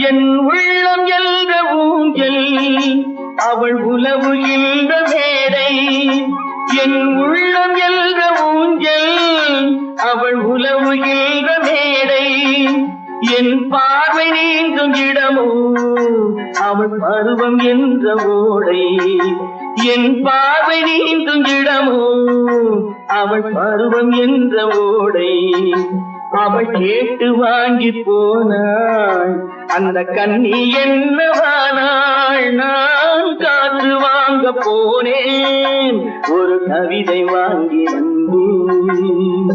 என் உள்ளம் என்ற ஊஞ்சல் அவள் உலவுகின்ற மேடை. என் உள்ளம் என்ற ஊஞ்சல் அவள் உலவுகின்ற மேடை. என் பார்வை நீங்கும் இடமோ அவள் பருவம் என்ற ஓடை. என் பார்வை நீங்கும் இடமோ அவள் பருவம் என்ற ஓடை. அவள் கேட்டு வாங்கி போனாள் அந்த கண்ணி என்னவானாள். நான் காற்று வாங்க போனேன் ஒரு கவிதை வாங்கி வந்தேன்.